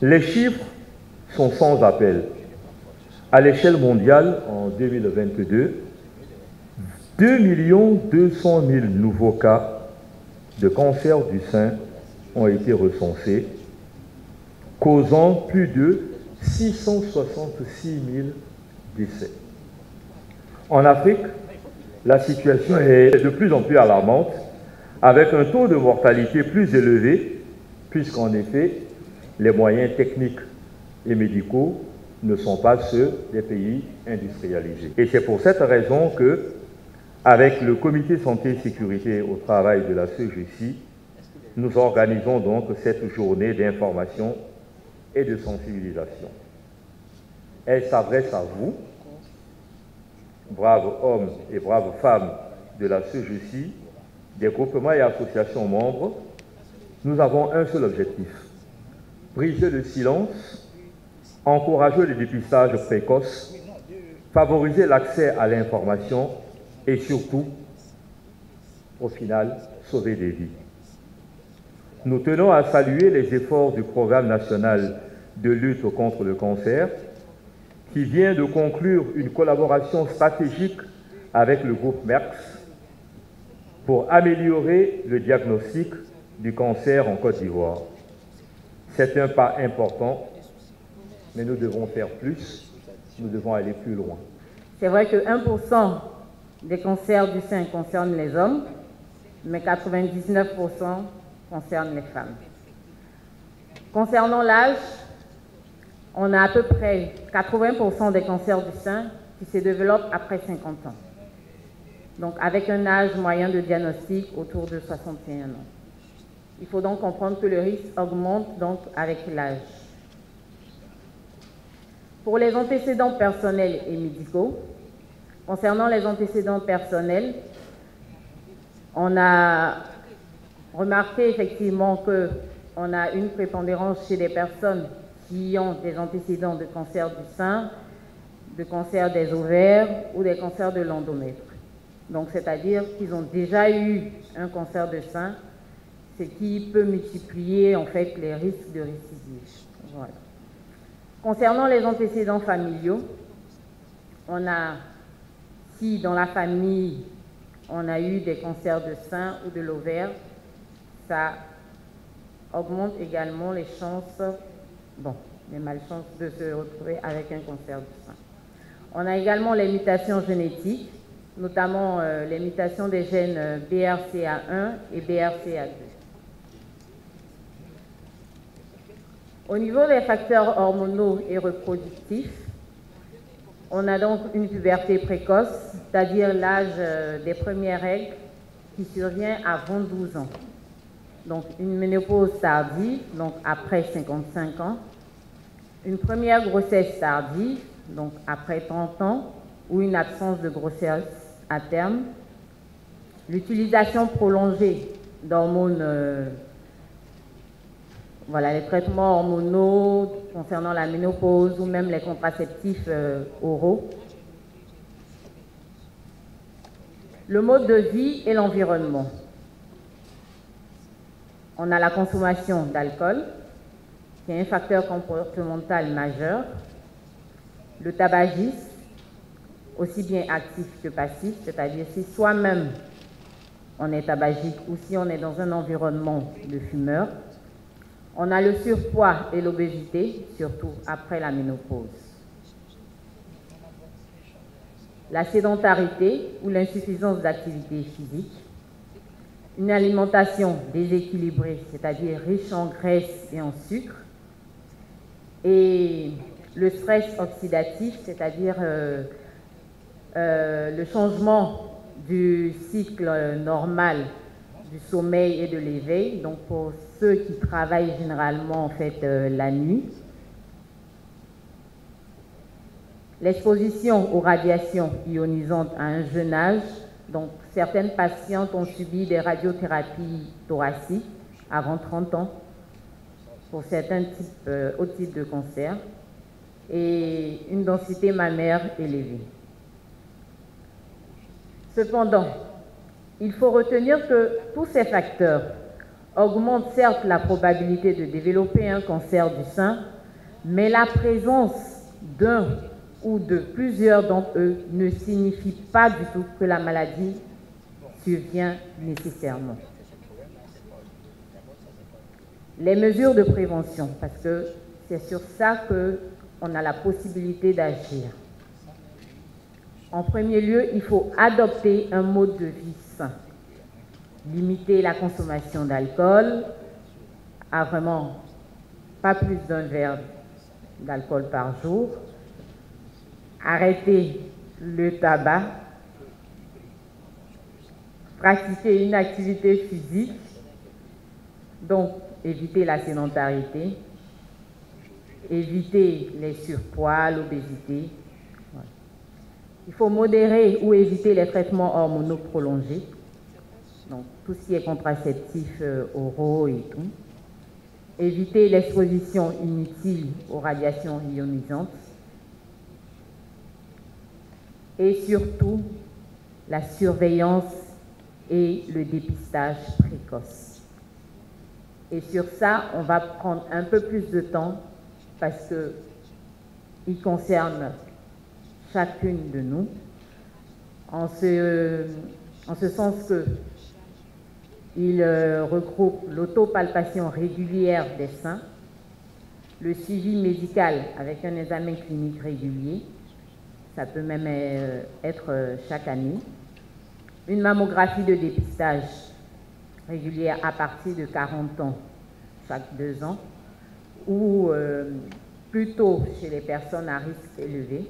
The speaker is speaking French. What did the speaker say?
Les chiffres sont sans appel. À l'échelle mondiale, en 2022, 2 200 000 nouveaux cas de cancer du sein ont été recensés, causant plus de 666 000 décès. En Afrique, la situation est de plus en plus alarmante, avec un taux de mortalité plus élevé, puisqu'en effet, les moyens techniques et médicaux ne sont pas ceux des pays industrialisés. Et c'est pour cette raison que, avec le Comité Santé et Sécurité au Travail de la CEGESI, nous organisons donc cette journée d'information et de sensibilisation. Elle s'adresse à vous, braves hommes et braves femmes de la CEGESI, des groupements et associations membres. Nous avons un seul objectif: briser le silence, encourager le dépistage précoce, favoriser l'accès à l'information et surtout, au final, sauver des vies. Nous tenons à saluer les efforts du Programme national de lutte contre le cancer, qui vient de conclure une collaboration stratégique avec le groupe Merck pour améliorer le diagnostic du cancer en Côte d'Ivoire. C'est un pas important, mais nous devons faire plus, nous devons aller plus loin. C'est vrai que 1% des cancers du sein concernent les hommes, mais 99% concernent les femmes. Concernant l'âge, on a à peu près 80% des cancers du sein qui se développent après 50 ans. Donc avec un âge moyen de diagnostic autour de 61 ans. Il faut donc comprendre que le risque augmente donc avec l'âge. Pour les antécédents personnels et médicaux, concernant les antécédents personnels, on a remarqué effectivement qu'on a une prépondérance chez les personnes qui ont des antécédents de cancer du sein, de cancer des ovaires ou des cancers de l'endomètre. Donc, c'est-à-dire qu'ils ont déjà eu un cancer de sein, ce qui peut multiplier en fait les risques de récidive. Voilà. Concernant les antécédents familiaux, on a, si dans la famille on a eu des cancers de sein ou de l'ovaire, ça augmente également les chances, les malchances de se retrouver avec un cancer du sein. On a également les mutations génétiques, notamment les mutations des gènes BRCA1 et BRCA2. Au niveau des facteurs hormonaux et reproductifs, on a donc une puberté précoce, c'est-à-dire l'âge des premières règles qui survient avant 12 ans. Donc une ménopause tardive, donc après 55 ans, une première grossesse tardive, donc après 30 ans, ou une absence de grossesse à terme, l'utilisation prolongée d'hormones, les traitements hormonaux concernant la ménopause ou même les contraceptifs oraux, le mode de vie et l'environnement. On a la consommation d'alcool, qui est un facteur comportemental majeur, le tabagisme, aussi bien actif que passif, c'est-à-dire si soi-même on est tabagique ou si on est dans un environnement de fumeurs. On a le surpoids et l'obésité, surtout après la ménopause. La sédentarité ou l'insuffisance d'activité physique, une alimentation déséquilibrée, c'est-à-dire riche en graisse et en sucre, et le stress oxydatif, c'est-à-dire le changement du cycle normal du sommeil et de l'éveil, donc pour ceux qui travaillent généralement en fait la nuit. L'exposition aux radiations ionisantes à un jeune âge, donc certaines patientes ont subi des radiothérapies thoraciques avant 30 ans pour certains autres types de cancers et une densité mammaire élevée. Cependant, il faut retenir que tous ces facteurs augmentent certes la probabilité de développer un cancer du sein, mais la présence d'un ou de plusieurs d'entre eux ne signifie pas du tout que la maladie survient nécessairement. Les mesures de prévention, parce que c'est sur ça qu'on a la possibilité d'agir. En premier lieu, il faut adopter un mode de vie sain. Limiter la consommation d'alcool à vraiment pas plus d'un verre d'alcool par jour. Arrêter le tabac. Pratiquer une activité physique. Donc, éviter la sédentarité. Éviter les surpoids, l'obésité. Il faut modérer ou éviter les traitements hormonaux prolongés, donc tout ce qui est contraceptifs oraux et tout. Éviter l'exposition inutile aux radiations ionisantes. Et surtout, la surveillance et le dépistage précoce. Et sur ça, on va prendre un peu plus de temps parce qu'il concerne chacune de nous, en ce sens qu'il regroupe l'autopalpation régulière des seins, le suivi médical avec un examen clinique régulier, ça peut même être chaque année, une mammographie de dépistage régulière à partir de 40 ans, chaque 2 ans, ou plutôt chez les personnes à risque élevé,